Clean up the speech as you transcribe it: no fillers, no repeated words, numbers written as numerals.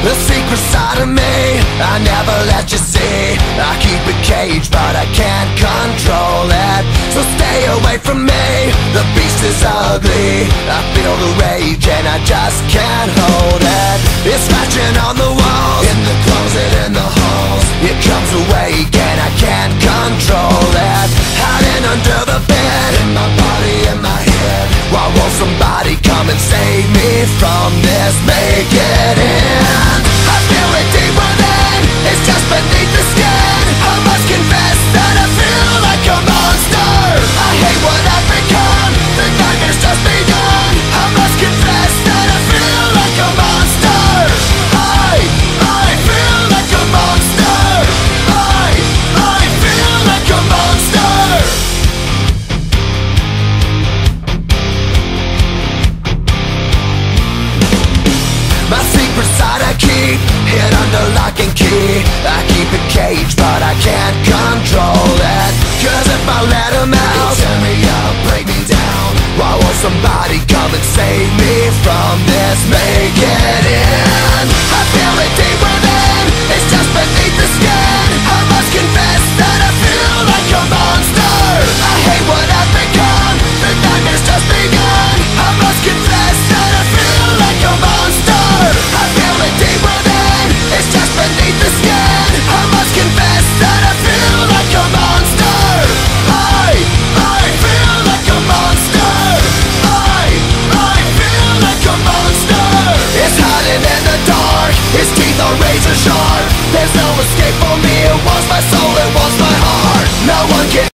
The secret side of me I never let you see. I keep it caged but I can't control it. So stay away from me, the beast is ugly. I feel the rage and I just can't hold it. It's scratching on the walls, in the closet, in the halls. It comes awake and I can't control it. Hiding under the bed, in my body, in my head. Why won't somebody come and save me from this? Make it end. I feel it deep within, it's just beneath the skin. I must confess that I feel like a monster. I hate what I've become, the nightmare's just begun. I must confess that I feel like a monster. I feel like a monster. I feel like a monster. My secret side I keep hid under lock and key. I keep it caged but I can't control it. Cause if I let him out, he'll tear me up, break me down. Why won't somebody come and save me from this? Make it end. I feel it deep within, it's just beneath the skin. I must confess that I feel like a monster. I hate what I've become, the nightmare's just begun. I must confess that I feel like a monster. I feel it deep within, it's just beneath the skin. I must confess that I feel like a monster. I feel like a monster. I feel like a monster. It's hiding in the dark, its teeth are razor sharp. There's no escape for me, it wants my soul, it wants